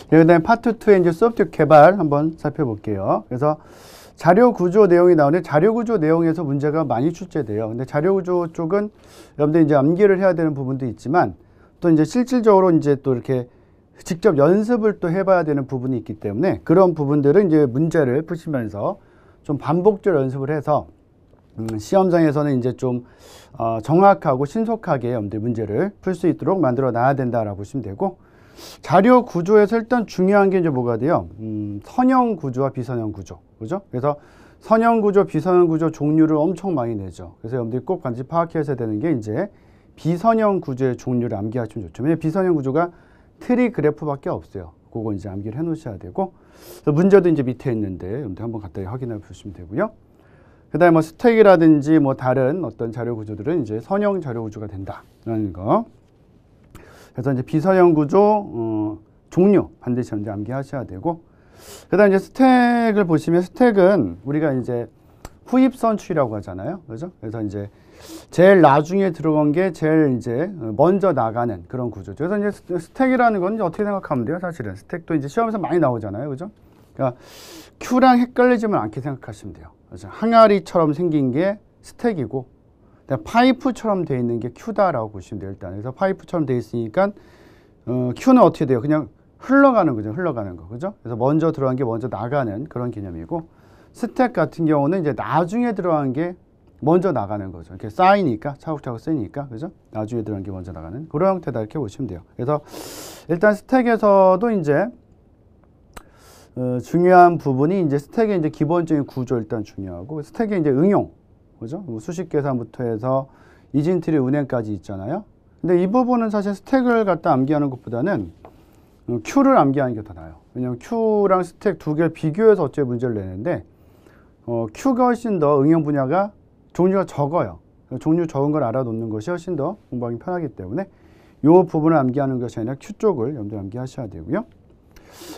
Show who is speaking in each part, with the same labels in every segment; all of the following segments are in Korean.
Speaker 1: 그다음에 파트 2의 이제 소프트웨어 개발 한번 살펴볼게요. 그래서 자료 구조 내용이 나오는데 자료 구조 내용에서 문제가 많이 출제돼요. 근데 자료 구조 쪽은 여러분들 이제 암기를 해야 되는 부분도 있지만 또 이제 실질적으로 이제 또 이렇게 직접 연습을 또 해봐야 되는 부분이 있기 때문에 그런 부분들은 이제 문제를 푸시면서 좀 반복적으로 연습을 해서 시험장에서는 이제 좀 정확하고 신속하게 여러분들 문제를 풀 수 있도록 만들어 놔야 된다라고 보시면 되고, 자료 구조에서 일단 중요한 게 이제 뭐가 돼요? 선형 구조와 비선형 구조. 그죠? 그래서 선형 구조, 비선형 구조 종류를 엄청 많이 내죠. 그래서 여러분들이 꼭 반드시 파악해야 되는 게 이제 비선형 구조의 종류를 암기하시면 좋죠. 왜냐면 비선형 구조가 트리 그래프밖에 없어요. 그거 이제 암기를 해 놓으셔야 되고, 문제도 이제 밑에 있는데 여러분들 한번 간단히 확인해 보시면 되고요. 그 다음에 뭐 스택이라든지 뭐 다른 어떤 자료 구조들은 이제 선형 자료 구조가 된다라는 거. 그래서 이제 비선형 구조 종류 반드시 먼저 암기하셔야 되고, 그 다음에 이제 스택을 보시면 스택은 우리가 이제 후입선출이라고 하잖아요. 그죠? 그래서 이제 제일 나중에 들어간 게 제일 이제 먼저 나가는 그런 구조죠. 그래서 이제 스택이라는 건 이제 어떻게 생각하면 돼요? 사실은 스택도 이제 시험에서 많이 나오잖아요. 그죠? 그러니까 큐랑 헷갈리지만 않게 생각하시면 돼요. 그래서 항아리처럼 생긴 게 스택이고 파이프처럼 되어 있는 게 큐다라고 보시면 돼요. 일단 그래서 파이프처럼 되어 있으니까 큐는 어떻게 돼요? 그냥 흘러가는 거죠. 흘러가는 거. 그죠? 그래서 먼저 들어간 게 먼저 나가는 그런 개념이고, 스택 같은 경우는 이제 나중에 들어간 게 먼저 나가는 거죠. 이렇게 쌓이니까, 차곡차곡 쌓이니까, 그죠? 나중에 들어간 게 먼저 나가는 그런 형태다 이렇게 보시면 돼요. 그래서 일단 스택에서도 이제 중요한 부분이 이제 스택의 이제 기본적인 구조 일단 중요하고, 스택의 이제 응용, 그죠? 뭐 수식 계산부터 해서 이진트리 운행까지 있잖아요. 근데 이 부분은 사실 스택을 갖다 암기하는 것보다는 큐를 암기하는 게 더 나아요. 왜냐하면 큐랑 스택 두 개를 비교해서 어째 문제를 내는데 큐가 훨씬 더 응용 분야가 종류가 적어요. 종류 적은 걸 알아놓는 것이 훨씬 더 공부하기 편하기 때문에 이 부분을 암기하는 것이 아니라 큐 쪽을 염두에 암기하셔야 되고요.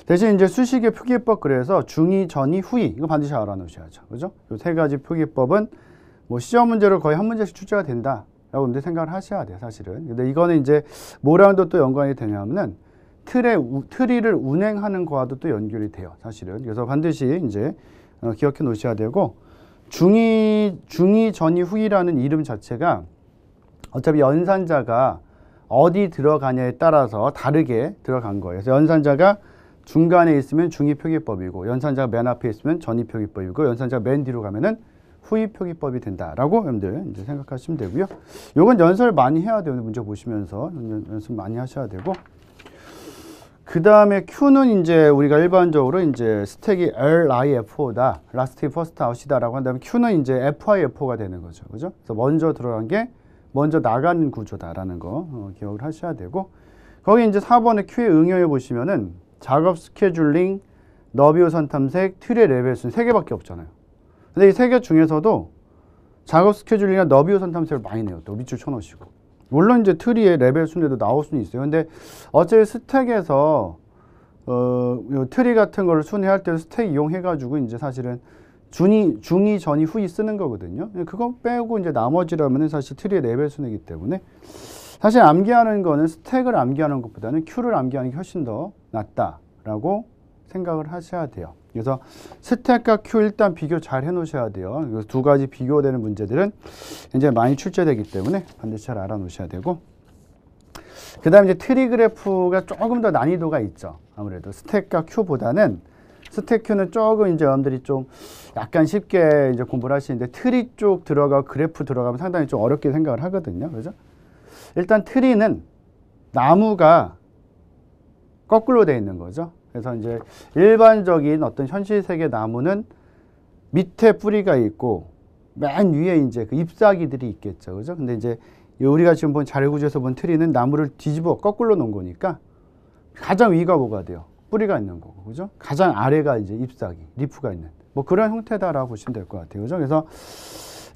Speaker 1: 대신 이제 수식의 표기법, 그래서 중위, 전위, 후위 이거 반드시 알아놓으셔야죠. 그죠? 이 세 가지 표기법은 뭐 시험 문제로 거의 한 문제씩 출제가 된다라고 이제 생각을 하셔야 돼요, 사실은. 근데 이거는 이제 뭐랑도 또 연관이 되냐면은 트리를 운행하는 거와도 또 연결이 돼요, 사실은. 그래서 반드시 이제 기억해 놓으셔야 되고, 중위, 전위, 후위라는 이름 자체가 어차피 연산자가 어디 들어가냐에 따라서 다르게 들어간 거예요. 그래서 연산자가 중간에 있으면 중위 표기법이고, 연산자가 맨 앞에 있으면 전위 표기법이고, 연산자가 맨 뒤로 가면은 후위 표기법이 된다라고 여러분들 이제 생각하시면 되고요. 요건 연습을 많이 해야 돼요. 문제 보시면서 연습 많이 하셔야 되고, 그 다음에 Q는 이제 우리가 일반적으로 이제 스택이 LIFO다, Last in First Out이다라고 한다면 Q는 이제 FIFO가 되는 거죠. 그죠? 그래서 먼저 들어간 게 먼저 나가는 구조다라는 거 기억을 하셔야 되고, 거기 이제 4번에 Q의 응용해 보시면은 작업 스케줄링, 너비우선 탐색, 트리의 레벨 순 3개밖에 없잖아요. 근데 이 3개 중에서도 작업 스케줄링이나 너비우선 탐색을 많이 내요. 또 밑줄 쳐놓으시고. 물론 이제 트리의 레벨 순에도 나올 수는 있어요. 근데 어차피 스택에서 트리 같은 거를 순회할 때 스택 이용해가지고 이제 사실은 중위, 전위, 후위 쓰는 거거든요. 그거 빼고 이제 나머지라면은 사실 트리의 레벨 순이기 때문에 사실 암기하는 거는 스택을 암기하는 것보다는 큐를 암기하는 게 훨씬 더 낫다라고 생각을 하셔야 돼요. 그래서 스택과 큐 일단 비교 잘 해놓으셔야 돼요. 그래서 두 가지 비교되는 문제들은 이제 많이 출제되기 때문에 반드시 잘 알아놓으셔야 되고, 그 다음에 이제 트리 그래프가 조금 더 난이도가 있죠. 아무래도 스택과 큐보다는 스택 큐는 조금 이제 여러분들이 좀 약간 쉽게 이제 공부를 하시는데, 트리 쪽 들어가고 그래프 들어가면 상당히 좀 어렵게 생각을 하거든요. 그죠? 일단 트리는 나무가 거꾸로 되어 있는 거죠. 그래서 이제 일반적인 어떤 현실 세계 나무는 밑에 뿌리가 있고 맨 위에 이제 그 잎사귀들이 있겠죠. 그죠? 근데 이제 우리가 지금 본 자료구조에서 본 트리는 나무를 뒤집어 거꾸로 놓은 거니까 가장 위가 뭐가 돼요? 뿌리가 있는 거고. 그죠? 가장 아래가 이제 잎사귀, 리프가 있는 뭐 그런 형태다라고 보시면 될 것 같아요. 그죠? 그래서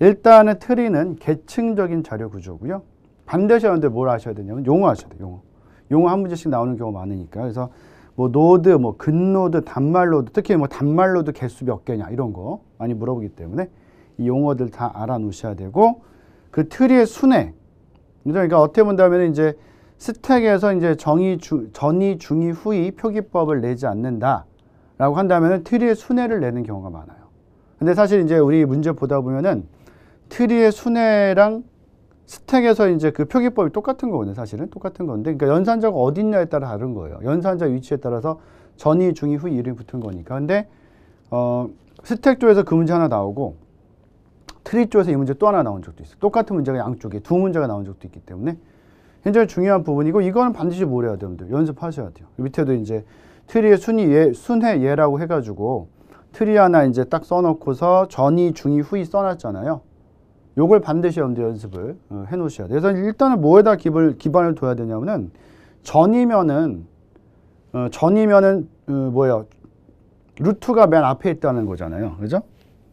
Speaker 1: 일단은 트리는 계층적인 자료 구조고요. 반드시 여러분들 뭘 하셔야 되냐면 용어 하셔야 돼요. 용어 한 문제씩 나오는 경우가 많으니까. 그래서 뭐 노드, 뭐 근노드, 단말로드, 특히 뭐 단말로드 개수 몇 개냐 이런 거 많이 물어보기 때문에 이 용어들 다 알아놓으셔야 되고, 그 트리의 순회, 그러니까 어떻게 본다면 이제 스택에서 이제 전이, 중이, 후이 표기법을 내지 않는다라고 한다면은 트리의 순회를 내는 경우가 많아요. 근데 사실 이제 우리 문제 보다 보면은 트리의 순회랑 스택에서 이제 그 표기법이 똑같은 거거든요. 사실은 똑같은 건데, 그러니까 연산자가 어디 있냐에 따라 다른 거예요. 연산자 위치에 따라서 전이, 중이, 후이 이름이 붙은 거니까. 근데 스택 쪽에서 그 문제 하나 나오고 트리 쪽에서 이 문제 또 하나 나온 적도 있어요. 똑같은 문제가 양쪽에 두 문제가 나온 적도 있기 때문에 굉장히 중요한 부분이고, 이거는 반드시 뭘 해야 돼요? 여러분들 연습하셔야 돼요. 밑에도 이제 트리의 순회 예라고 해가지고 트리 하나 이제 딱 써놓고서 전이, 중이, 후이 써놨잖아요. 요걸 반드시 여러분들 연습을 해 놓으셔야 돼요. 그래서 일단은 뭐에다 기반을 둬야 되냐면은 전이면은 뭐예요? 루트가 맨 앞에 있다는 거잖아요. 그죠?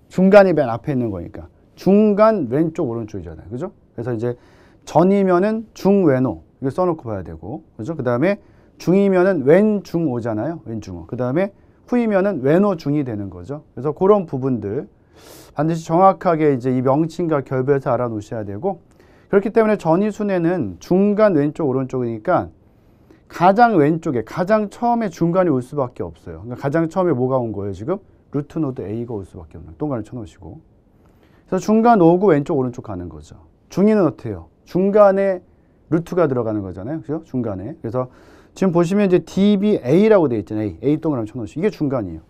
Speaker 1: 중간이 맨 앞에 있는 거니까. 중간 왼쪽 오른쪽이잖아요. 그죠? 그래서 이제 전이면은 중왼오 이거 써놓고 봐야 되고, 그죠? 그 다음에 중이면은 왼중오잖아요. 왼중오. 그 다음에 후이면은 왼오중이 되는 거죠. 그래서 그런 부분들 반드시 정확하게 이제 이 명칭과 결부해서 알아놓으셔야 되고, 그렇기 때문에 전이순회는 중간 왼쪽 오른쪽이니까 가장 왼쪽에 가장 처음에 중간이 올 수밖에 없어요. 그러니까 가장 처음에 뭐가 온 거예요? 지금 루트 노드 A가 올 수밖에 없는, 동그라미 쳐놓으시고. 그래서 중간 오고 왼쪽 오른쪽 가는 거죠. 중위는 어떻게 해요? 중간에 루트가 들어가는 거잖아요. 그죠? 중간에. 그래서 지금 보시면 이제 DBA라고 되어 있잖아요. A 동그라미 쳐놓으시고. 이게 중간이에요.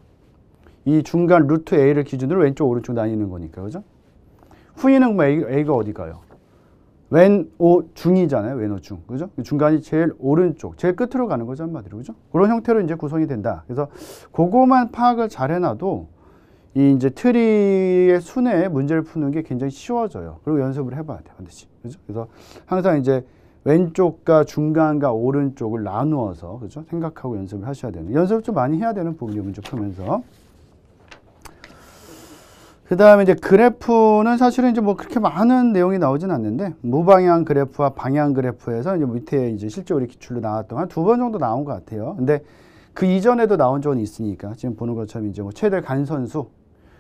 Speaker 1: 이 중간 루트 A를 기준으로 왼쪽 오른쪽 나뉘는 거니까. 그죠? 후위는 뭐 A가 어디 가요? 왼오 중이잖아요. 왼오 중. 그죠? 중간이 제일 오른쪽, 제일 끝으로 가는 거죠. 한마디로. 그죠? 그런 형태로 이제 구성이 된다. 그래서 그거만 파악을 잘 해놔도 이 이제 트리의 순회에 문제를 푸는 게 굉장히 쉬워져요. 그리고 연습을 해봐야 돼요. 반드시. 그죠? 그래서 항상 이제 왼쪽과 중간과 오른쪽을 나누어서, 그죠? 생각하고 연습을 하셔야 되는, 연습을 좀 많이 해야 되는 부분이 문제 풀면서. 그 다음에 이제 그래프는 사실은 이제 뭐 그렇게 많은 내용이 나오진 않는데, 무방향 그래프와 방향 그래프에서 이제 밑에 이제 실제 우리 기출로 나왔던 한 두 번 정도 나온 것 같아요. 근데 그 이전에도 나온 적은 있으니까 지금 보는 것처럼 이제 뭐 최대 간선수.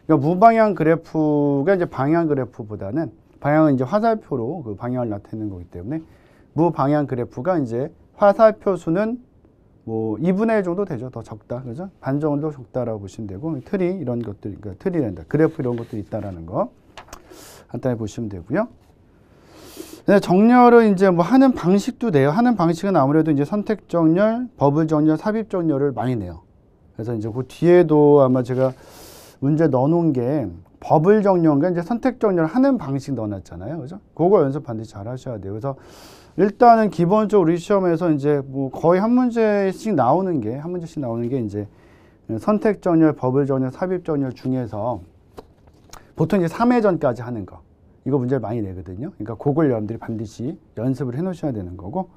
Speaker 1: 그러니까 무방향 그래프가 이제 방향 그래프보다는, 방향은 이제 화살표로 그 방향을 나타내는 거기 때문에 무방향 그래프가 이제 화살표 수는 뭐 2분의 1 정도 되죠. 더 적다. 그죠? 반 정도 적다라고 보시면 되고, 트리 이런 것들, 그러니까 트리란다. 그래프 이런 것들이 있다라는 거 간단히 보시면 되고요. 정렬은 이제 뭐 하는 방식도 내요. 하는 방식은 아무래도 이제 선택 정렬, 버블 정렬, 삽입 정렬을 많이 내요. 그래서 이제 그 뒤에도 아마 제가 문제 넣어놓은 게 버블 정렬과 이제 선택 정렬 하는 방식 넣어놨잖아요. 그죠? 그거 연습 반드시 잘 하셔야 돼요. 그래서 일단은 기본적으로 우리 시험에서 이제 뭐 거의 한 문제씩 나오는 게 이제 선택 정렬, 버블 정렬, 삽입 정렬 중에서 보통 이제 3회전까지 하는 거. 이거 문제를 많이 내거든요. 그러니까 그걸 여러분들이 반드시 연습을 해 놓으셔야 되는 거고.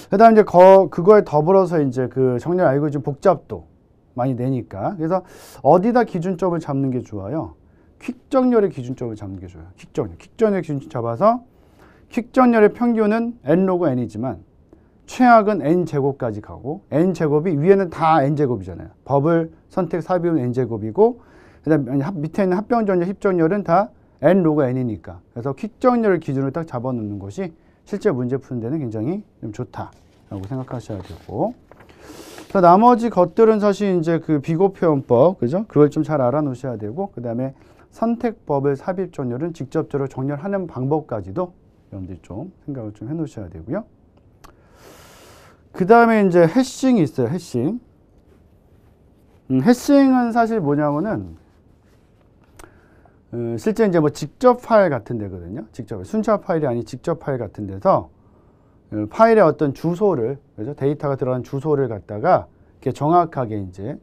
Speaker 1: 그 다음 이제 그거에 더불어서 이제 그 정렬 알고리즘 복잡도 많이 내니까. 그래서 어디다 기준점을 잡는 게 좋아요? 퀵 정렬의 기준점을 잡는 게 좋아요. 퀵 정렬의 기준점 잡아서 퀵 정렬의 평균은 n 로그 n이지만 최악은 n제곱까지 가고, n제곱이 위에는 다 n제곱이잖아요. 버블, 선택, 삽입은 n제곱이고, 그다음에 밑에 있는 합병 정렬, 힙 정렬은 다 n 로그 n이니까. 그래서 퀵 정렬을 기준으로 딱 잡아놓는 것이 실제 문제 푸는 데는 굉장히 좀 좋다라고 생각하셔야 되고. 그래서 나머지 것들은 사실 이제 그 비교 표현법, 그죠? 그걸 좀 잘 알아놓으셔야 되고, 그다음에 선택 버블, 삽입 정렬은 직접적으로 정렬하는 방법까지도 여러분들이 좀 생각을 좀 해 놓으셔야 되고요. 그 다음에 이제 해싱이 있어요. 해싱. 해싱은 사실 뭐냐면은 실제 이제 뭐 직접 파일 같은 데거든요. 직접 순차 파일이 아닌 직접 파일 같은 데서 파일의 어떤 주소를, 그죠? 데이터가 들어간 주소를 갖다가 이렇게 정확하게 이제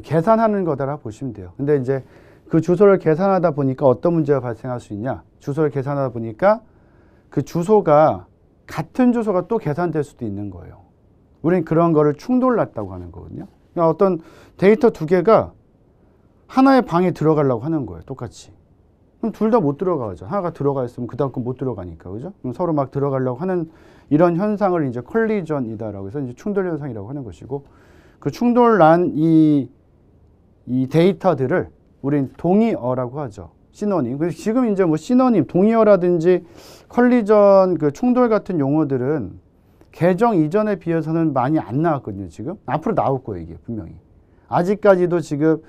Speaker 1: 계산하는 거다라 보시면 돼요. 근데 이제 그 주소를 계산하다 보니까 어떤 문제가 발생할 수 있냐? 주소를 계산하다 보니까 그 주소가 같은 주소가 또 계산될 수도 있는 거예요. 우리는 그런 거를 충돌났다고 하는 거거든요. 그러니까 어떤 데이터 두 개가 하나의 방에 들어가려고 하는 거예요. 똑같이. 그럼 둘 다 못 들어가죠. 하나가 들어가 있으면 그 다음 건 못 들어가니까. 그죠? 그럼 서로 막 들어가려고 하는 이런 현상을 이제 컬리전이다라고 해서 이제 충돌 현상이라고 하는 것이고, 그 충돌난 이 데이터들을 우린 동의어라고 하죠. 시노님. 그래서 지금 이제 뭐 시노님, 동의어라든지 컬리전, 그 충돌 같은 용어들은 개정 이전에 비해서는 많이 안 나왔거든요, 지금. 앞으로 나올 거예요, 이게 분명히. 아직까지도 지금,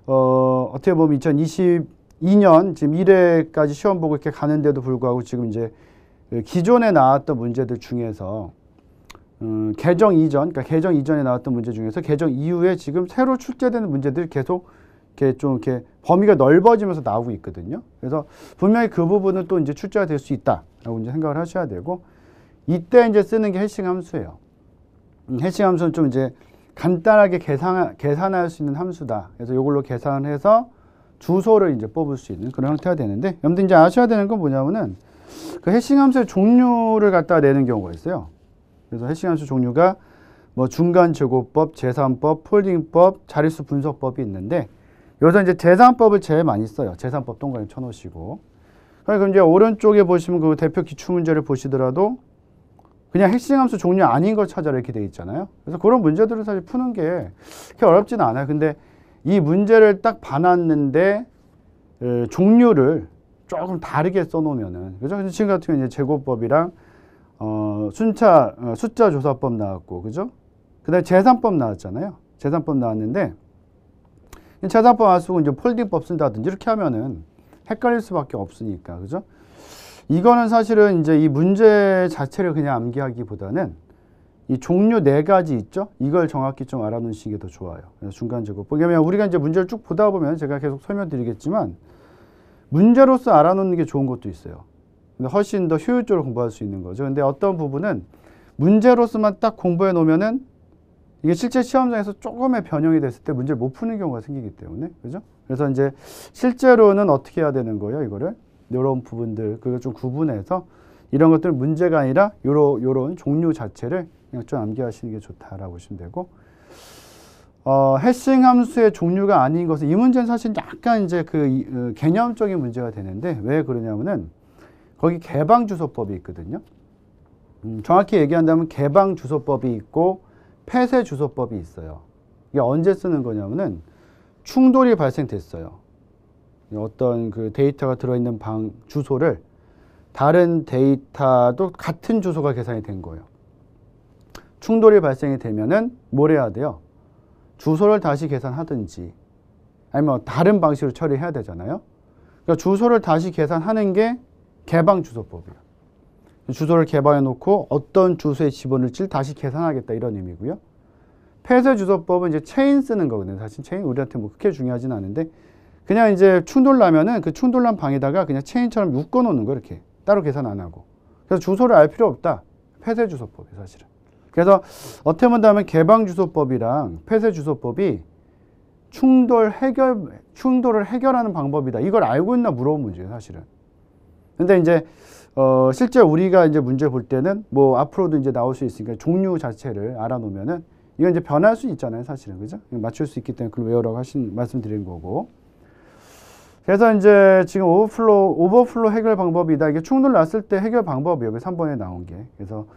Speaker 1: 어떻게 보면 2022년 지금 1회까지 시험 보고 이렇게 가는데도 불구하고 지금 이제 기존에 나왔던 문제들 중에서 개정 이전, 그러니까 개정 이전에 나왔던 문제 중에서 개정 이후에 지금 새로 출제되는 문제들이 계속 이렇게 좀 이렇게 범위가 넓어지면서 나오고 있거든요. 그래서 분명히 그 부분은 또 이제 출제가 될 수 있다라고 이제 생각을 하셔야 되고, 이때 이제 쓰는 게 해싱 함수예요. 해싱 함수는 좀 이제 간단하게 계산할 수 있는 함수다. 그래서 이걸로 계산을 해서 주소를 이제 뽑을 수 있는 그런 형태가 되는데, 여러분들 이제 아셔야 되는 건 뭐냐면은 그 해싱 함수의 종류를 갖다 내는 경우가 있어요. 그래서 해싱 함수 종류가 뭐 중간 제곱법, 계산법, 폴딩법, 자릿수 분석법이 있는데, 여기서 이제 계산법을 제일 많이 써요. 계산법 동그라미 쳐놓으시고. 그러니까 이제 오른쪽에 보시면 그 대표 기출문제를 보시더라도 그냥 해싱 함수 종류 아닌 걸 찾아라 이렇게 돼 있잖아요. 그래서 그런 문제들을 사실 푸는 게 그렇게 어렵지는 않아요. 근데 이 문제를 딱 봐놨는데 종류를 조금 다르게 써놓으면은, 그죠? 지금 같은 경우는 이제 제곱법이랑 숫자 조사법 나왔고, 그죠? 그 다음에 계산법 나왔잖아요. 계산법 나왔는데, 계산법 안 쓰고 이제 폴딩법 쓴다든지 이렇게 하면은 헷갈릴 수밖에 없으니까, 그죠? 이거는 사실은 이제 이 문제 자체를 그냥 암기하기보다는 이 종류 4가지 있죠? 이걸 정확히 좀 알아놓으시는 게 더 좋아요. 중간 제곱. 왜냐면 우리가 이제 문제를 쭉 보다 보면 제가 계속 설명드리겠지만, 문제로서 알아놓는 게 좋은 것도 있어요. 근데 훨씬 더 효율적으로 공부할 수 있는 거죠. 근데 어떤 부분은 문제로서만 딱 공부해 놓으면은 이게 실제 시험장에서 조금의 변형이 됐을 때 문제를 못 푸는 경우가 생기기 때문에, 그죠? 그래서 이제 실제로는 어떻게 해야 되는 거예요, 이거를? 요런 부분들, 그걸 좀 구분해서 이런 것들은 문제가 아니라 요런 종류 자체를 그냥 좀 암기하시는 게 좋다라고 보시면 되고, 해싱 함수의 종류가 아닌 것은, 이 문제는 사실 약간 이제 그 개념적인 문제가 되는데, 왜 그러냐면은 거기 개방주소법이 있거든요. 정확히 얘기한다면 개방주소법이 있고 폐쇄주소법이 있어요. 이게 언제 쓰는 거냐면은 충돌이 발생됐어요. 어떤 그 데이터가 들어있는 방 주소를 다른 데이터도 같은 주소가 계산이 된 거예요. 충돌이 발생이 되면은 뭘 해야 돼요? 주소를 다시 계산하든지 아니면 다른 방식으로 처리해야 되잖아요. 그러니까 주소를 다시 계산하는 게 개방주소법이에요. 주소를 개방해 놓고 어떤 주소에 집어넣을지 다시 계산하겠다, 이런 의미고요. 폐쇄주소법은 이제 체인 쓰는 거거든요. 사실 체인 우리한테 뭐 그렇게 중요하진 않은데, 그냥 이제 충돌 나면은 그 충돌난 방에다가 그냥 체인처럼 묶어 놓는 거, 이렇게 따로 계산 안 하고. 그래서 주소를 알 필요 없다. 폐쇄주소법이 사실은. 그래서 어떻게 본다면 개방주소법이랑 폐쇄주소법이 충돌을 해결하는 방법이다. 이걸 알고 있나 물어본 문제예요, 사실은. 근데 이제 실제 우리가 이제 문제 볼 때는 뭐 앞으로도 이제 나올 수 있으니까 종류 자체를 알아놓으면은 이건 이제 변할 수 있잖아요, 사실은. 그죠? 맞출 수 있기 때문에 그걸 외우라고 말씀드린 거고. 그래서 이제 지금 오버플로 해결 방법이다. 이게 충돌 났을 때 해결 방법이 여기 3번에 나온 게. 그래서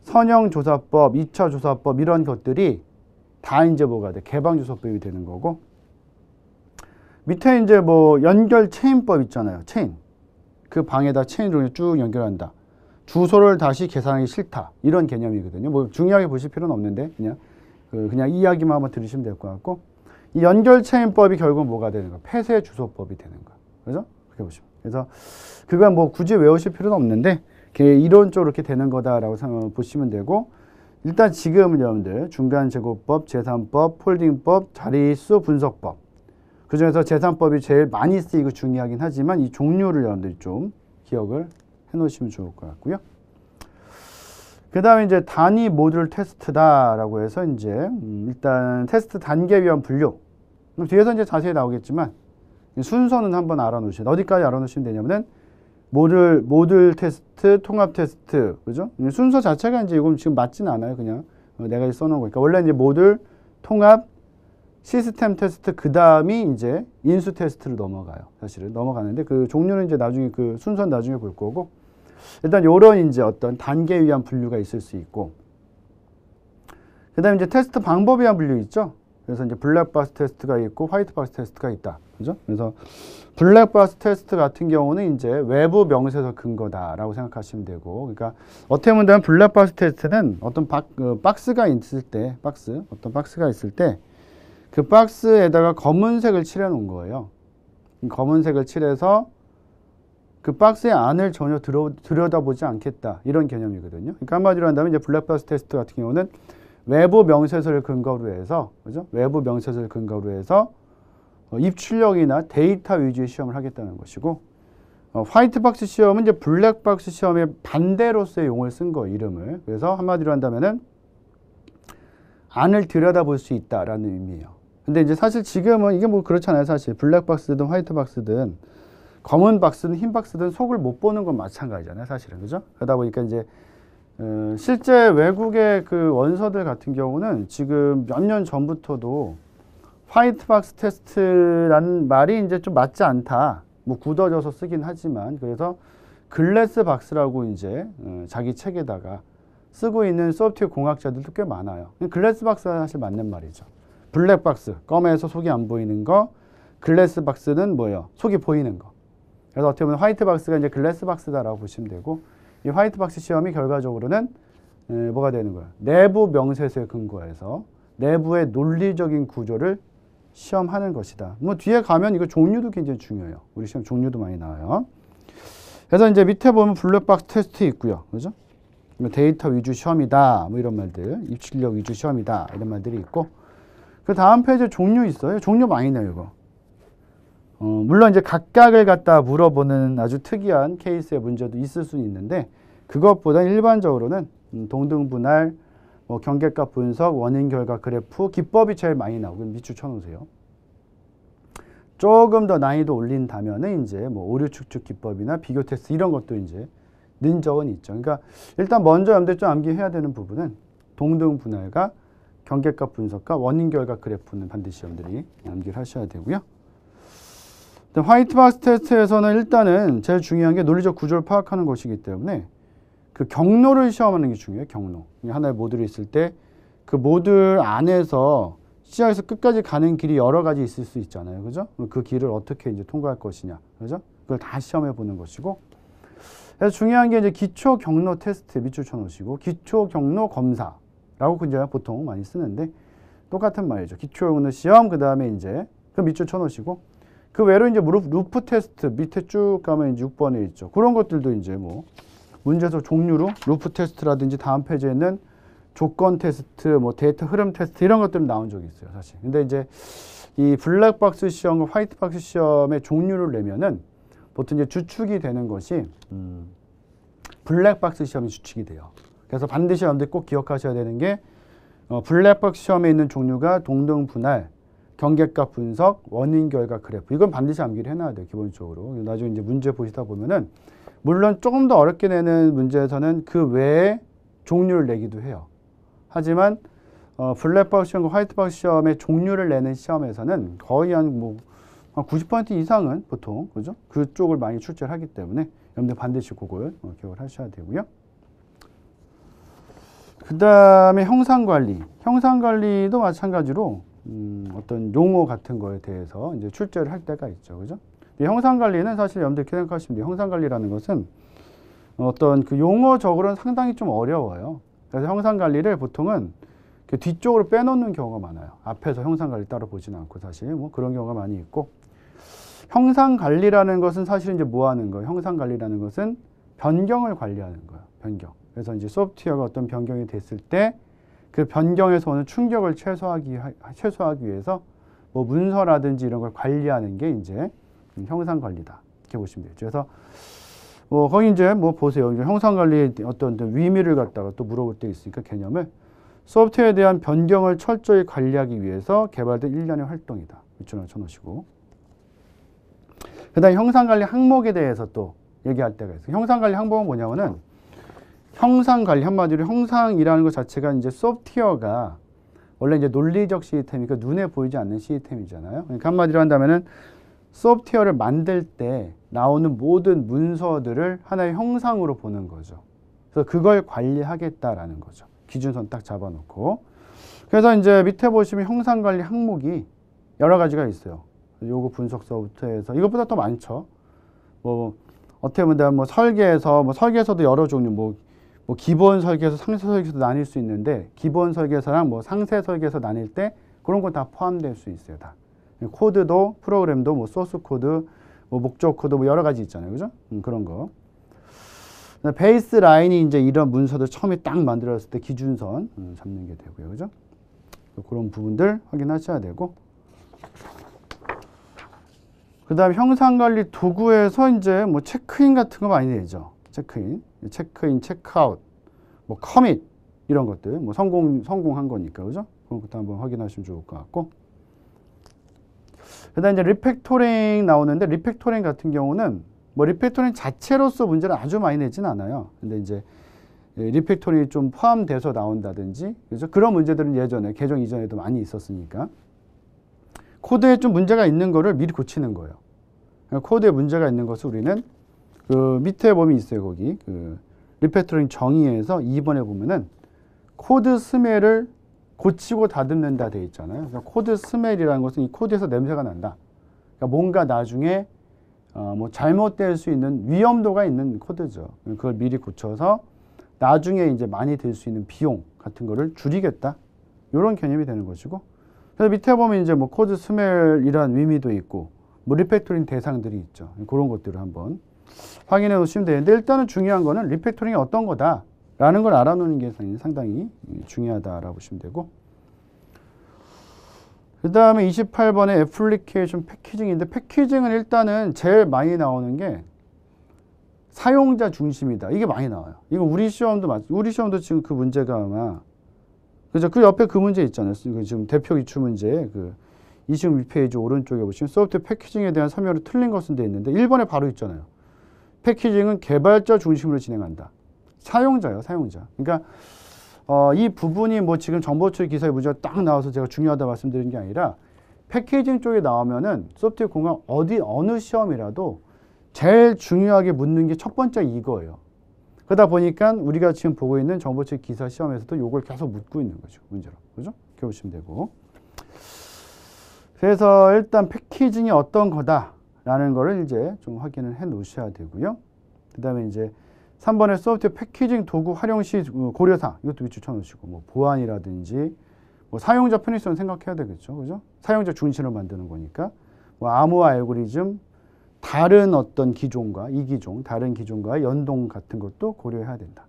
Speaker 1: 선형조사법, 2차 조사법 이런 것들이 다 이제 뭐가 돼? 개방주소법이 되는 거고. 밑에 이제 뭐 연결 체인법 있잖아요. 체인. 그 방에다 체인으로 쭉 연결한다. 주소를 다시 계산하기 싫다. 이런 개념이거든요. 뭐 중요하게 보실 필요는 없는데 그냥 이야기만 한번 들으시면 될 것 같고, 이 연결 체인법이 결국 뭐가 되는 거야? 폐쇄 주소법이 되는 거야. 그죠? 그렇게 보시면. 그래서 그건 뭐 굳이 외우실 필요는 없는데 이론적으로 이렇게 되는 거다라고 보시면 되고, 일단 지금은 여러분들 중간 제곱법, 계산법, 폴딩법, 자릿수 분석법, 그 중에서 계산법이 제일 많이 쓰이고 중요하긴 하지만 이 종류를 여러분들이 좀 기억을 해 놓으시면 좋을 것 같고요. 그 다음에 이제 단위 모듈 테스트다라고 해서 이제 일단 테스트 단계 위한 분류. 그럼 뒤에서 이제 자세히 나오겠지만 순서는 한번 알아놓으시면, 어디까지 알아놓으시면 되냐면은 모듈 테스트, 통합 테스트, 그죠? 순서 자체가 이제 이건 지금 맞지는 않아요. 그냥 내가 써놓은 거니까. 원래 이제 모듈, 통합, 시스템 테스트, 그 다음이 이제 인수 테스트로 넘어가요. 사실은 넘어가는데 그 종류는 이제 나중에 그 순서는 나중에 볼 거고, 일단 요런 이제 어떤 단계에 의한 분류가 있을 수 있고, 그 다음에 이제 테스트 방법에 의한 분류 있죠. 그래서 이제 블랙박스 테스트가 있고 화이트박스 테스트가 있다. 그죠? 그래서 블랙박스 테스트 같은 경우는 이제 외부 명세서 근거다라고 생각하시면 되고, 그러니까 어떻게 보면 블랙박스 테스트는 어떤 박스가 있을 때, 어떤 박스가 있을 때 그 박스에다가 검은색을 칠해 놓은 거예요. 검은색을 칠해서 그 박스의 안을 전혀 들여다보지 않겠다, 이런 개념이거든요. 그러니까 한마디로 한다면 이제 블랙박스 테스트 같은 경우는 외부 명세서를 근거로 해서, 그죠? 외부 명세서를 근거로 해서 입출력이나 데이터 위주의 시험을 하겠다는 것이고, 화이트박스 시험은 이제 블랙박스 시험의 반대로서의 용어를 쓴 거예요, 이름을. 그래서 한마디로 한다면은 안을 들여다볼 수 있다라는 의미예요. 근데 이제 사실 지금은 이게 뭐 그렇잖아요, 사실. 블랙박스든 화이트박스든 검은 박스든 흰 박스든 속을 못 보는 건 마찬가지잖아요, 사실은. 그죠? 그러다 보니까 이제 실제 외국의 그 원서들 같은 경우는 지금 몇 년 전부터도 화이트박스 테스트라는 말이 이제 좀 맞지 않다. 뭐 굳어져서 쓰긴 하지만, 그래서 글래스 박스라고 이제 자기 책에다가 쓰고 있는 소프트웨어 공학자들도 꽤 많아요. 글래스 박스가 사실 맞는 말이죠. 블랙 박스, 검에서 속이 안 보이는 거, 글래스 박스는 뭐예요? 속이 보이는 거. 그래서 어떻게 보면 화이트 박스가 이제 글래스 박스다라고 보시면 되고, 이 화이트 박스 시험이 결과적으로는 뭐가 되는 거예요? 내부 명세서에 근거해서 내부의 논리적인 구조를 시험하는 것이다. 뭐 뒤에 가면 이거 종류도 굉장히 중요해요. 우리 시험 종류도 많이 나와요. 그래서 이제 밑에 보면 블랙박스 테스트 있고요. 그죠? 데이터 위주 시험이다. 뭐 이런 말들. 입출력 위주 시험이다. 이런 말들이 있고. 그 다음 페이지에 종류 있어요. 종류 많이 나요, 이거. 물론 이제 각각을 갖다 물어보는 아주 특이한 케이스의 문제도 있을 수는 있는데, 그것보다 일반적으로는 동등분할, 뭐 경계값 분석, 원인 결과 그래프, 기법이 제일 많이 나오고 밑줄 쳐놓으세요. 조금 더 난이도 올린다면은 이제 뭐 오류 축적 기법이나 비교 테스트 이런 것도 이제 는 적은 있죠. 그러니까 일단 먼저 염두에 좀 암기해야 되는 부분은 동등분할과 경계값 분석과 원인 결과 그래프는 반드시 여러분들이 암기를 하셔야 되고요. 화이트박스 테스트에서는 일단은 제일 중요한 게 논리적 구조를 파악하는 것이기 때문에 그 경로를 시험하는 게 중요해요. 경로. 하나의 모듈이 있을 때 그 모듈 안에서 시작에서 끝까지 가는 길이 여러 가지 있을 수 있잖아요. 그죠? 그 길을 어떻게 이제 통과할 것이냐. 그죠? 그걸 다 시험해 보는 것이고. 그래서 중요한 게 이제 기초 경로 테스트 밑줄 쳐 놓으시고, 기초 경로 검사라고 이제 보통 많이 쓰는데 똑같은 말이죠. 기초 경로 시험, 그 다음에 이제 그 밑줄 쳐 놓으시고, 그 외로 이제 루프 테스트 밑에 쭉 가면 이제 6번에 있죠. 그런 것들도 이제 뭐 문제에서 종류로 루프 테스트라든지 다음 페이지에 있는 조건 테스트, 뭐 데이터 흐름 테스트 이런 것들은 나온 적이 있어요, 사실. 근데 이제 이 블랙박스 시험과 화이트박스 시험의 종류를 내면은 보통 이제 주축이 되는 것이 블랙박스 시험이 주축이 돼요. 그래서 반드시 여러분들 꼭 기억하셔야 되는 게 블랙박스 시험에 있는 종류가 동등분할, 경계값 분석, 원인 결과 그래프. 이건 반드시 암기를 해놔야 돼요, 기본적으로. 나중에 이제 문제 보시다 보면은 물론 조금 더 어렵게 내는 문제에서는 그 외에 종류를 내기도 해요. 하지만 블랙박스 시험과 화이트박스 시험의 종류를 내는 시험에서는 거의 한 90% 이상은 보통, 그죠? 그쪽을 많이 출제를 하기 때문에 여러분들 반드시 그걸 기억을 하셔야 되고요. 그 다음에 형상관리. 형상관리도 마찬가지로 어떤 용어 같은 거에 대해서 이제 출제를 할 때가 있죠. 그죠? 이 형상관리는 사실 여러분들 이렇게 생각하시면 돼요. 형상관리라는 것은 어떤 그 용어적으로는 상당히 좀 어려워요. 그래서 형상관리를 보통은 그 뒤쪽으로 빼놓는 경우가 많아요. 앞에서 형상관리 따로 보지는 않고 사실 뭐 그런 경우가 많이 있고, 형상관리라는 것은 사실 이제 뭐 하는 거예요? 형상관리라는 것은 변경을 관리하는 거예요. 변경. 그래서 이제 소프트웨어가 어떤 변경이 됐을 때 그 변경에서 오는 충격을 최소화하기 위해서 뭐 문서라든지 이런 걸 관리하는 게 이제 형상관리다. 이렇게 보시면 되죠. 그래서 거기 이제 뭐 보세요. 형상관리의 어떤 의미를 갖다가 또 물어볼 때 있으니까 개념을 소프트웨어에 대한 변경을 철저히 관리하기 위해서 개발된 일련의 활동이다. 밑줄을 쳐놓으시고. 그 다음에 형상관리 항목에 대해서 또 얘기할 때가 있어요. 형상관리 항목은 뭐냐면은 형상관리, 한마디로 형상이라는 것 자체가 이제 소프트웨어가 원래 이제 논리적 시스템이니까 눈에 보이지 않는 시스템이잖아요. 그러니까 한마디로 한다면은 소프트웨어를 만들 때 나오는 모든 문서들을 하나의 형상으로 보는 거죠. 그래서 그걸 관리하겠다라는 거죠. 기준선 딱 잡아놓고. 그래서 이제 밑에 보시면 형상관리 항목이 여러 가지가 있어요. 요거 분석서부터 해서 이것보다 더 많죠. 뭐 어떻게 보면 뭐 설계에서도 여러 종류 뭐 기본 설계에서 상세 설계에서 나뉠 수 있는데 기본 설계서랑 뭐 상세 설계에서 나뉠 때 그런 거 다 포함될 수 있어요. 다 코드도 프로그램도 뭐 소스 코드 뭐 목적 코드 뭐 여러 가지 있잖아요. 그죠? 그런 거. 베이스 라인이 이제 이런 문서들 처음에 딱 만들었을 때 기준선 잡는 게 되고요. 그죠? 그런 부분들 확인하셔야 되고. 그 다음에 형상관리 도구에서 이제 뭐 체크인 같은 거 많이 되죠. 체크인, 체크아웃, 뭐 커밋 이런 것들 뭐 성공한 거니까 그죠? 그런 것도 한번 확인하시면 좋을 것 같고. 그 다음에 이제 리팩토링 나오는데 리팩토링 같은 경우는 뭐 리팩토링 자체로서 문제를 아주 많이 내진 않아요. 근데 이제 리팩토링이 좀 포함돼서 나온다든지 그죠? 그런 문제들은 예전에 개정 이전에도 많이 있었으니까. 코드에 좀 문제가 있는 거를 미리 고치는 거예요. 코드에 문제가 있는 것을 우리는 그 밑에 보면 있어요. 거기 그 리팩토링 정의에서 2번에 보면은 코드 스멜을 고치고 다듬는다 돼 있잖아요. 그러니까 코드 스멜이라는 것은 이 코드에서 냄새가 난다. 그러니까 뭔가 나중에 뭐 잘못될 수 있는 위험도가 있는 코드죠. 그걸 미리 고쳐서 나중에 이제 많이 들 수 있는 비용 같은 거를 줄이겠다. 이런 개념이 되는 것이고. 그래서 밑에 보면 이제 뭐 코드 스멜이라는 의미도 있고, 뭐 리팩토링 대상들이 있죠. 그런 것들을 한번 확인해 놓으시면 되는데, 일단은 중요한 거는 리팩토링이 어떤 거다라는 걸 알아놓는 게 상당히 중요하다라고 보시면 되고. 그 다음에 28번에 애플리케이션 패키징인데, 패키징은 일단은 제일 많이 나오는 게 사용자 중심이다. 이게 많이 나와요. 이거 우리 시험도 지금 그 문제가 아마 그죠? 그 옆에 그 문제 있잖아요. 지금 대표 기출 문제 그 26페이지 오른쪽에 보시면 소프트웨어 패키징에 대한 설명이 틀린 것은 돼 있는데 1번에 바로 있잖아요. 패키징은 개발자 중심으로 진행한다. 사용자예요, 사용자. 그러니까 이 부분이 뭐 지금 정보처리 기사의 문제가 딱 나와서 제가 중요하다 말씀드린 게 아니라 패키징 쪽에 나오면은 소프트웨어 공학 어느 시험이라도 제일 중요하게 묻는 게 첫 번째 이거예요. 그러다 보니까 우리가 지금 보고 있는 정보처리 기사 시험에서도 이걸 계속 묻고 있는 거죠. 문제로. 그죠? 이렇게 보시면 되고. 그래서 일단 패키징이 어떤 거다라는 거를 이제 좀 확인을 해 놓으셔야 되고요. 그 다음에 이제 3번에 소프트웨어 패키징 도구 활용 시 고려사항 이것도 위치 쳐놓으시고 뭐 보안이라든지 뭐 사용자 편의성 생각해야 되겠죠. 그죠? 사용자 중심으로 만드는 거니까 뭐 암호화 알고리즘 다른 어떤 기종과 다른 기종과의 연동 같은 것도 고려해야 된다.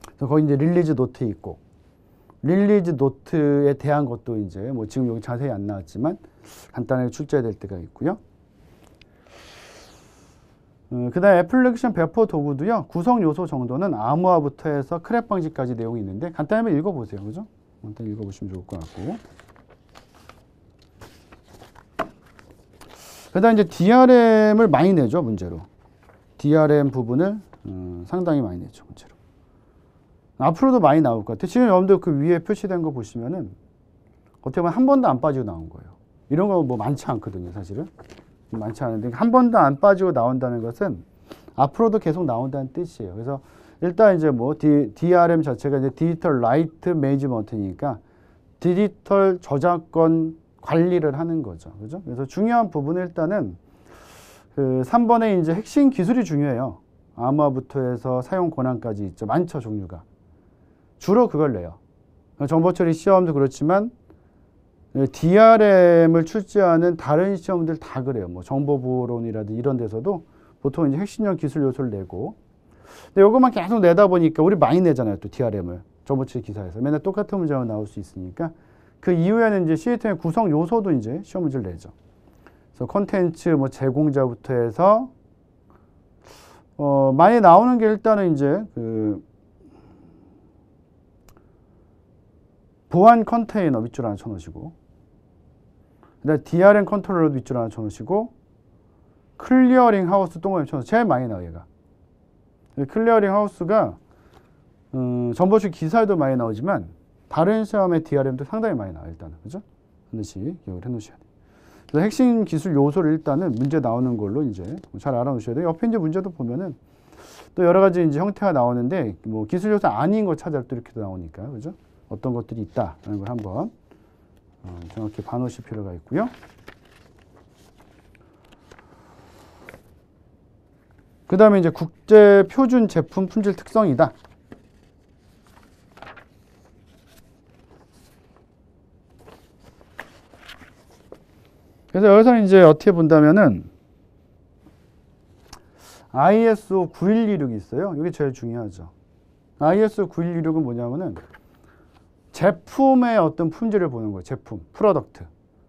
Speaker 1: 그래서 거기 이제 릴리즈 노트 있고, 릴리즈 노트에 대한 것도 이제 뭐 지금 여기 자세히 안 나왔지만 간단하게 출제될 때가 있고요. 그 다음에 애플리케이션 배포 도구도요, 구성 요소 정도는 암호화부터 해서 크랙 방지까지 내용이 있는데 간단히 한번 읽어보세요. 그죠? 간단히 읽어보시면 좋을 것 같고. 그 다음에 이제 DRM을 많이 내죠, 문제로. DRM 부분을 상당히 많이 내죠, 문제로. 앞으로도 많이 나올 것 같아요. 지금 여러분들 그 위에 표시된 거 보시면은 어떻게 보면 한 번도 안 빠지고 나온 거예요. 이런 거 뭐 많지 않거든요, 사실은. 많지 않은데 한 번도 안 빠지고 나온다는 것은 앞으로도 계속 나온다는 뜻이에요. 그래서 일단 이제 뭐 DRM 자체가 이제 디지털 라이트 매니지먼트니까 디지털 저작권 관리를 하는 거죠. 그죠? 그래서 중요한 부분은 일단은 그 3번에 이제 핵심 기술이 중요해요. 암호화부터 해서 사용 권한까지 있죠. 많죠, 종류가. 주로 그걸 내요. 정보처리 시험도 그렇지만 DRM을 출제하는 다른 시험들 다 그래요. 뭐 정보보호론이라든지 이런 데서도 보통 이제 핵심형 기술 요소를 내고. 근데 이것만 계속 내다 보니까 우리 많이 내잖아요. 또 DRM을. 정보처리 기사에서. 맨날 똑같은 문제가 나올 수 있으니까. 그 이후에는 이제 시스템의 구성 요소도 이제 시험 문제를 내죠. 그래서 콘텐츠 뭐 제공자부터 해서 많이 나오는 게 일단은 이제 그 보안 컨테이너 밑줄 하나 쳐놓으시고, 그다음에 DRM 컨트롤러도 밑줄 하나 쳐놓으시고, 클리어링 하우스 동그라미 쳐서 제일 많이 나와요, 얘가. 클리어링 하우스가 정보처리 기사에도 많이 나오지만 다른 시험의 DRM도 상당히 많이 나와요, 일단은. 그죠? 하나씩 기억을 해 놓으셔야 돼요. 그래서 핵심 기술 요소를 일단은 문제 나오는 걸로 이제 잘 알아 놓으셔야 돼요. 옆에 이제 문제도 보면은 또 여러 가지 이제 형태가 나오는데 뭐 기술 요소 아닌 거 찾아도 이렇게도 나오니까. 그죠? 어떤 것들이 있다라는 걸 한번 정확히 봐놓으실 필요가 있고요. 그 다음에 이제 국제 표준 제품 품질 특성이다. 그래서 여기서 이제 어떻게 본다면은 ISO 9126이 있어요. 이게 제일 중요하죠. ISO 9126은 뭐냐면은 제품의 어떤 품질을 보는 거예요. 제품, 프로덕트.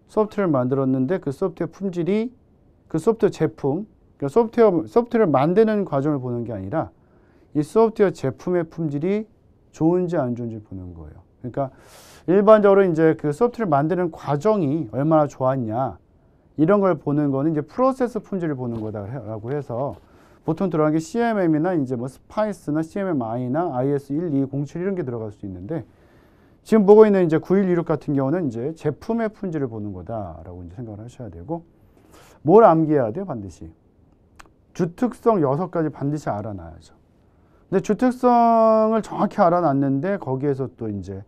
Speaker 1: 소프트웨어를 만들었는데 그 소프트웨어 품질이 그 소프트웨어 제품, 그러니까 소프트웨어를 만드는 과정을 보는 게 아니라 이 소프트웨어 제품의 품질이 좋은지 안 좋은지 보는 거예요. 그러니까 일반적으로 이제 그 소프트웨어를 만드는 과정이 얼마나 좋았냐 이런 걸 보는 거는 이제 프로세스 품질을 보는 거다라고 해서 보통 들어간 게 CMM이나 이제 뭐 스파이스나 CMMI나 IS 1207 이런 게 들어갈 수 있는데 지금 보고 있는 이제 9126 같은 경우는 이제 제품의 품질을 보는 거다라고 이제 생각을 하셔야 되고 뭘 암기해야 돼요, 반드시? 주특성 6가지 반드시 알아놔야죠. 근데 주특성을 정확히 알아놨는데 거기에서 또 이제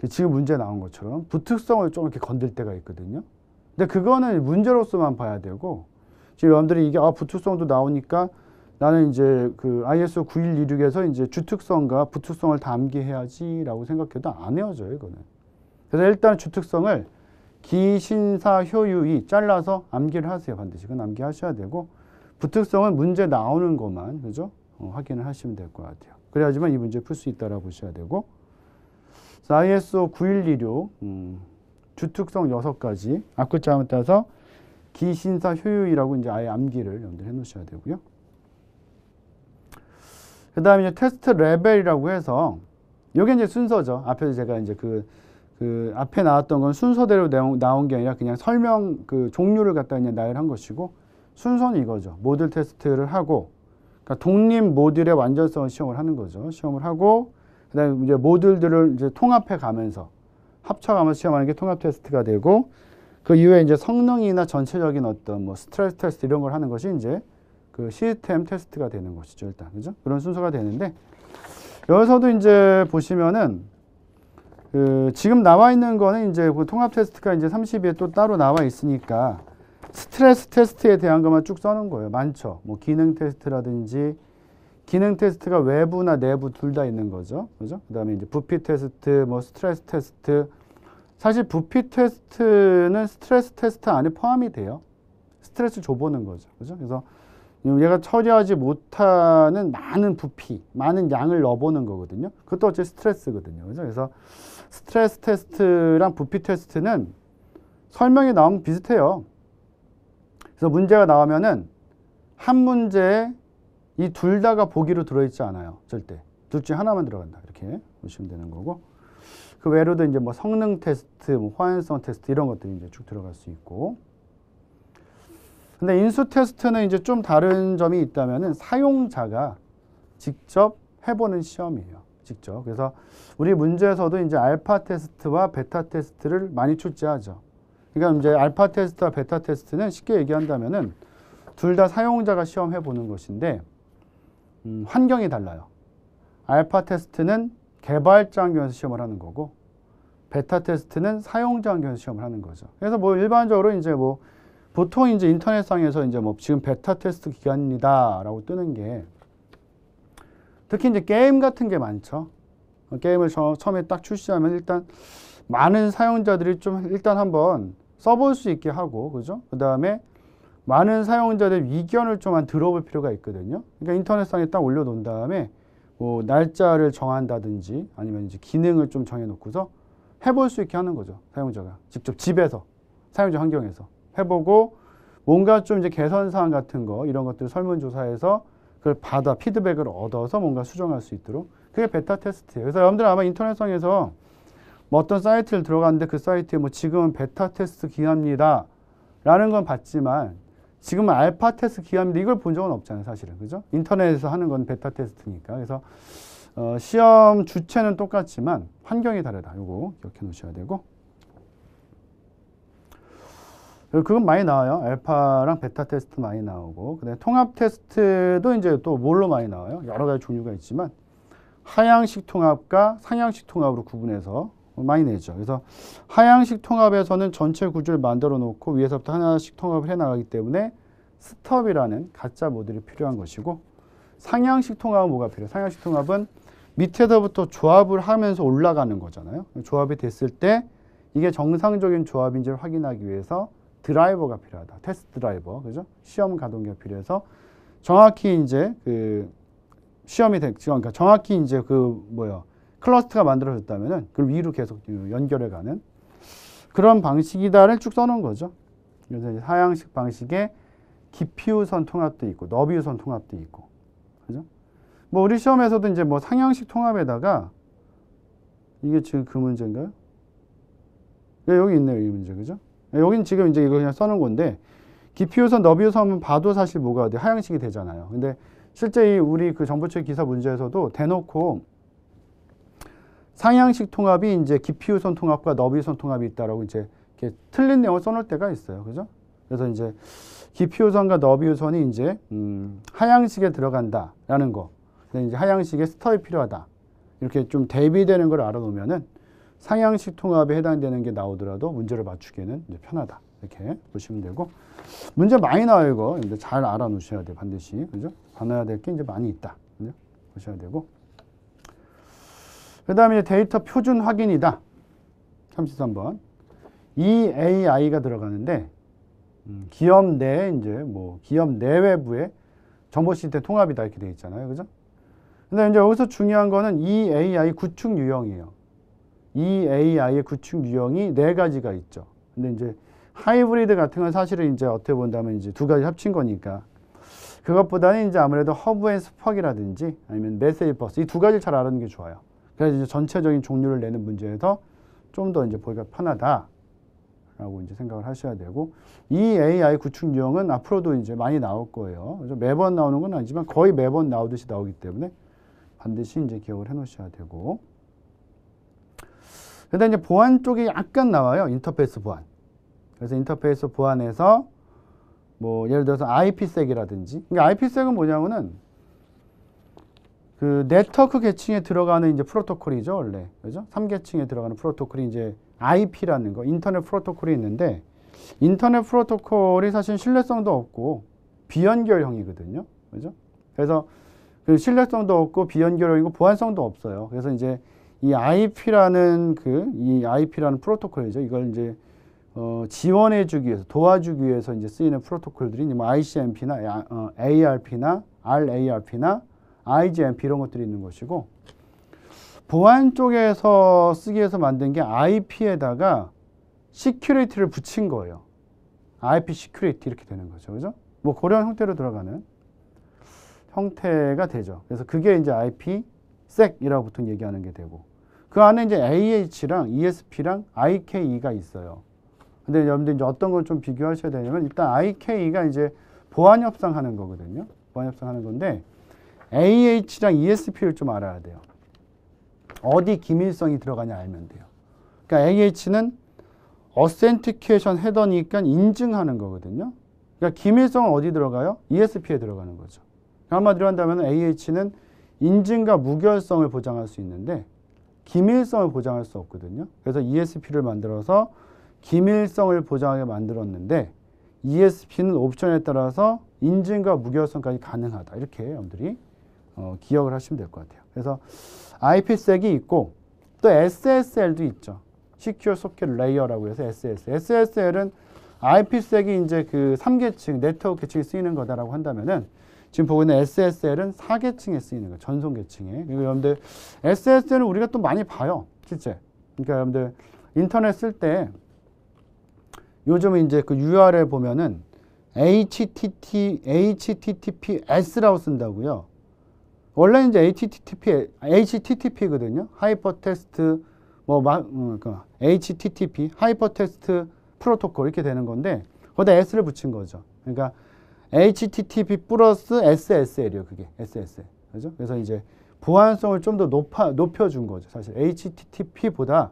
Speaker 1: 지금 문제 나온 것처럼 부특성을 좀 이렇게 건들 때가 있거든요. 근데 그거는 문제로서만 봐야 되고 지금 여러분들이 이게 부특성도 나오니까 나는 이제 그 ISO 9126에서 이제 주특성과 부특성을 다 암기해야지라고 생각해도 안 헤어져요, 이거는. 그래서 일단 주특성을 기신사 효유이 잘라서 암기를 하세요, 반드시. 그건 암기하셔야 되고 부특성은 문제 나오는 것만 그죠? 확인을 하시면 될 것 같아요. 그래야지만 이 문제 풀 수 있다라고 보셔야 되고 ISO 9126 주특성 6가지 앞글자만 따서 기신사 효유이라고 이제 아예 암기를 여러분들 해놓으셔야 되고요. 그 다음에 이제 테스트 레벨이라고 해서 요게 이제 순서죠. 앞에서 제가 이제 그 앞에 나왔던 건 순서대로 나온 게 아니라 그냥 설명 그 종류를 갖다 그냥 나열한 것이고 순서는 이거죠. 모듈 테스트를 하고 그러니까 독립 모듈의 완전성을 시험을 하는 거죠. 시험을 하고 그다음에 이제 모듈들을 이제 통합해 가면서 합쳐가면서 시험하는 게 통합 테스트가 되고 그 이후에 이제 성능이나 전체적인 어떤 뭐 스트레스 테스트 이런 걸 하는 것이 이제 그 시스템 테스트가 되는 것이죠, 일단. 그죠? 그런 순서가 되는데 여기서도 이제 보시면은 그 지금 나와 있는 거는 이제 그 통합 테스트가 이제 30위에 또 따로 나와 있으니까 스트레스 테스트에 대한 것만 쭉 써놓은 거예요. 많죠. 뭐 기능 테스트라든지 기능 테스트가 외부나 내부 둘 다 있는 거죠. 그죠? 그다음에 이제 부피 테스트, 뭐 스트레스 테스트. 사실 부피 테스트는 스트레스 테스트 안에 포함이 돼요. 스트레스 줘보는 거죠. 그죠? 그래서 얘가 처리하지 못하는 많은 부피, 많은 양을 넣어보는 거거든요. 그것도 어째 스트레스거든요. 그죠? 그래서 스트레스 테스트랑 부피 테스트는 설명이 나오면 비슷해요. 그래서 문제가 나오면은 한 문제에 이 둘 다가 보기로 들어있지 않아요. 절대. 둘 중에 하나만 들어간다. 이렇게 보시면 되는 거고. 그 외로도 이제 뭐 성능 테스트, 뭐 호환성 테스트 이런 것들이 이제 쭉 들어갈 수 있고. 근데 인수 테스트는 이제 좀 다른 점이 있다면은 사용자가 직접 해보는 시험이에요. 직접. 그래서 우리 문제에서도 이제 알파 테스트와 베타 테스트를 많이 출제하죠. 그러니까 이제 알파 테스트와 베타 테스트는 쉽게 얘기한다면은 둘 다 사용자가 시험해 보는 것인데 환경이 달라요. 알파 테스트는 개발자 환경에서 시험을 하는 거고 베타 테스트는 사용자 환경에서 시험을 하는 거죠. 그래서 뭐 일반적으로 이제 뭐 보통 이제 인터넷상에서 이제 뭐 지금 베타 테스트 기간입니다라고 뜨는 게 특히 이제 게임 같은 게 많죠. 게임을 처음에 딱 출시하면 일단 많은 사용자들이 좀 일단 한번 써볼 수 있게 하고 그죠? 그 다음에 많은 사용자들 의견을 좀 들어볼 필요가 있거든요. 그러니까 인터넷상에 딱 올려놓은 다음에 뭐 날짜를 정한다든지 아니면 이제 기능을 좀 정해놓고서 해볼 수 있게 하는 거죠. 사용자가 직접 집에서 사용자 환경에서 해보고 뭔가 좀 이제 개선 사항 같은 거 이런 것들 설문조사에서 그걸 받아 피드백을 얻어서 뭔가 수정할 수 있도록 그게 베타 테스트예요. 그래서 여러분들 아마 인터넷상에서 뭐 어떤 사이트를 들어갔는데 그 사이트에 뭐 지금은 베타 테스트 기간입니다 라는 건 봤지만 지금은 알파 테스트 기간인데 이걸 본 적은 없잖아요, 사실은. 그죠? 인터넷에서 하는 건 베타 테스트니까. 그래서 시험 주체는 똑같지만 환경이 다르다. 요거 기억해 놓으셔야 되고. 그건 많이 나와요. 알파랑 베타 테스트 많이 나오고. 그다음에 통합 테스트도 이제 또 뭘로 많이 나와요? 여러 가지 종류가 있지만 하향식 통합과 상향식 통합으로 구분해서 많이 내죠. 그래서 하향식 통합에서는 전체 구조를 만들어 놓고 위에서부터 하나씩 통합을 해 나가기 때문에 스톱이라는 가짜 모듈이 필요한 것이고, 상향식 통합은 뭐가 필요해요? 상향식 통합은 밑에서부터 조합을 하면서 올라가는 거잖아요. 조합이 됐을 때 이게 정상적인 조합인지를 확인하기 위해서 드라이버가 필요하다. 테스트 드라이버, 그죠? 시험 가동기가 필요해서 정확히 이제 그 시험이 그러니까 정확히 이제 클러스터가 만들어졌다면은 그걸 위로 계속 연결해가는 그런 방식이다를 쭉 써놓은 거죠. 그래서 이제 하향식 방식에 깊이 우선 통합도 있고 너비 우선 통합도 있고, 그죠? 뭐 우리 시험에서도 이제 뭐 상향식 통합에다가 이게 지금 그 문제인가요? 네, 여기 있네요, 이 문제, 그죠? 여긴 지금 이제 이거 그냥 써놓은 건데, 깊이 우선 너비 우선은 봐도 사실 뭐가 돼? 하향식이 되잖아요. 근데 실제 이 우리 그 정보처리 기사 문제에서도 대놓고 상향식 통합이 이제 깊이 우선 통합과 너비 우선 통합이 있다라고 이제 이렇게 틀린 내용을 써놓을 때가 있어요, 그죠? 그래서 이제 깊이 우선과 너비 우선이 이제 하향식에 들어간다라는 거, 근데 이제 하향식에 스톱이 필요하다, 이렇게 좀 대비되는 걸 알아놓으면은 상향식 통합에 해당되는 게 나오더라도 문제를 맞추기에는 이제 편하다, 이렇게 보시면 되고, 문제 많이 나와요. 이거 근데 잘 알아놓으셔야 돼요, 반드시, 그죠? 봐놔야 될 게 이제 많이 있다, 그죠? 보셔야 되고, 그 다음에 데이터 표준 확인이다. 33번. EAI가 들어가는데, 기업 내 이제 뭐 기업 내외부의 정보 시스템 통합이다, 이렇게 되어 있잖아요, 그죠? 근데 이제 여기서 중요한 거는 EAI 구축 유형이에요. EAI의 구축 유형이 4가지가 있죠. 근데 이제 하이브리드 같은 건 사실은 이제 어떻게 본다면 이제 2가지 합친 거니까 그것보다는 이제 아무래도 허브 앤 스퍽이라든지 아니면 메시지 버스 이 2가지를 잘 알아두는 게 좋아요. 그래서 이제 전체적인 종류를 내는 문제에서 좀 더 이제 보기가 편하다라고 이제 생각을 하셔야 되고, 이 AI 구축 유형은 앞으로도 이제 많이 나올 거예요. 그래서 매번 나오는 건 아니지만 거의 매번 나오듯이 나오기 때문에 반드시 이제 기억을 해 놓으셔야 되고, 그다음 이제 보안 쪽이 약간 나와요. 인터페이스 보안. 그래서 인터페이스 보안에서 뭐 예를 들어서 IPsek이라든지, 그러니까 IPsek은 뭐냐면은 그 네트워크 계층에 들어가는 이제 프로토콜이죠, 원래. 그죠? 3계층에 들어가는 프로토콜이 이제 IP라는 거, 인터넷 프로토콜이 있는데, 인터넷 프로토콜이 사실 신뢰성도 없고 비연결형이거든요. 그죠? 그래서 그 신뢰성도 없고 비연결형이고 보안성도 없어요. 그래서 이제 이 IP라는 프로토콜이죠. 이걸 이제 지원해주기 위해서, 도와주기 위해서 이제 쓰이는 프로토콜들이 뭐 ICMP나 ARP나 RARP나 IGMP 이런 것들이 있는 것이고, 보안 쪽에서 쓰기 위해서 만든 게 IP에다가 시큐리티를 붙인 거예요. IP 시큐리티 이렇게 되는 거죠, 그죠? 뭐 그런 형태로 들어가는 형태가 되죠. 그래서 그게 이제 IPsek이라고 보통 얘기하는 게 되고, 그 안에 이제 AH랑 ESP랑 IKE가 있어요. 근데 여러분들 이제 어떤 걸 좀 비교하셔야 되냐면, 일단 IKE가 이제 보안 협상하는 거거든요. 보안 협상하는 건데, AH랑 ESP를 좀 알아야 돼요. 어디 기밀성이 들어가냐 알면 돼요. 그러니까 AH는 어센티케이션 헤더니까 인증하는 거거든요. 그러니까 기밀성은 어디 들어가요? ESP에 들어가는 거죠. 한마디로 한다면 AH는 인증과 무결성을 보장할 수 있는데 기밀성을 보장할 수 없거든요. 그래서 ESP를 만들어서 기밀성을 보장하게 만들었는데, ESP는 옵션에 따라서 인증과 무결성까지 가능하다. 이렇게 여러분들이 기억을 하시면 될 것 같아요. 그래서 IPsek이 있고 또 SSL도 있죠. Secure Socket Layer라고 해서 SSL. SSL은 IPsek이 이제 그 3계층, 네트워크 계층에 쓰이는 거다라고 한다면은, 지금 보고 있는 SSL은 4계층에 쓰이는 거예요. 전송 계층에. 그리고 여러분들 SSL은 우리가 또 많이 봐요, 실제. 그러니까 여러분들 인터넷 쓸 때 요즘은 이제 그 URL 보면은 HTTPS라고 쓴다고요. 원래 이제 HTTP거든요. 하이퍼텍스트 HTTP 하이퍼텍스트 프로토콜 이렇게 되는 건데, 거기다 S를 붙인 거죠. 그러니까 HTTP 플러스 SSL이요, 그게 SSL. 그죠? 그래서 이제 보안성을 좀 더 높여준 거죠. 사실 HTTP보다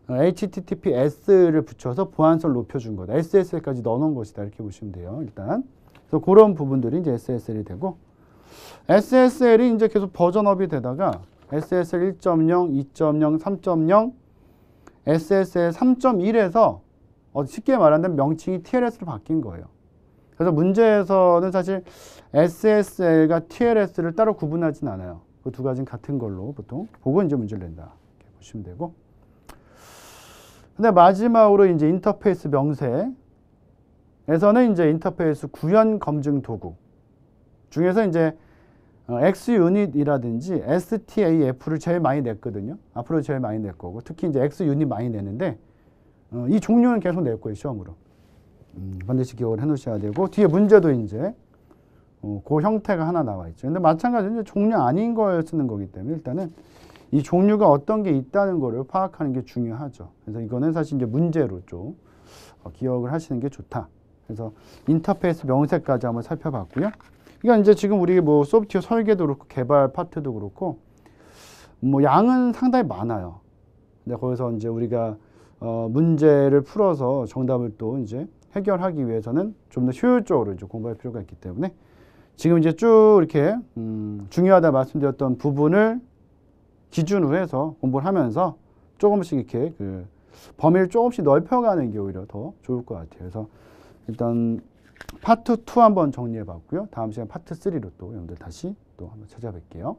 Speaker 1: HTTPS를 붙여서 보안성을 높여준 거다. SSL까지 넣어놓은 것이다. 이렇게 보시면 돼요, 일단. 그래서 그런 부분들이 이제 SSL이 되고, SSL이 이제 계속 버전업이 되다가 SSL 1.0, 2.0, 3.0, SSL 3.1에서 쉽게 말하면 명칭이 TLS로 바뀐 거예요. 그래서 문제에서는 사실 SSL과 TLS를 따로 구분하진 않아요. 그 두 가지는 같은 걸로 보통 보고 이제 문제를 낸다. 이렇게 보시면 되고. 근데 마지막으로 이제 인터페이스 명세에서는 이제 인터페이스 구현 검증 도구 중에서 이제 X유닛이라든지 STAF를 제일 많이 냈거든요. 앞으로 제일 많이 낼 거고, 특히 이제 X유닛 많이 내는데, 이 종류는 계속 낼 거예요, 시험으로. 반드시 기억을 해 놓으셔야 되고, 뒤에 문제도 이제, 그 형태가 하나 나와 있죠. 근데 마찬가지로 이제 종류 아닌 걸 쓰는 거기 때문에, 일단은 이 종류가 어떤 게 있다는 거를 파악하는 게 중요하죠. 그래서 이거는 사실 이제 문제로 좀 기억을 하시는 게 좋다. 그래서 인터페이스 명세까지 한번 살펴봤고요. 그러니까 이제 지금 우리 뭐 소프트웨어 설계도 그렇고 개발 파트도 그렇고 뭐 양은 상당히 많아요. 근데 거기서 이제 우리가 문제를 풀어서 정답을 또 이제 해결하기 위해서는 좀 더 효율적으로 이제 공부할 필요가 있기 때문에 지금 이제 쭉 이렇게 중요하다 말씀드렸던 부분을 기준으로 해서 공부를 하면서 조금씩 이렇게 그 범위를 조금씩 넓혀가는 게 오히려 더 좋을 것 같아요. 그래서 일단 파트 2 한번 정리해 봤고요. 다음 시간 파트 3로 또 여러분들 다시 또 한번 찾아뵐게요.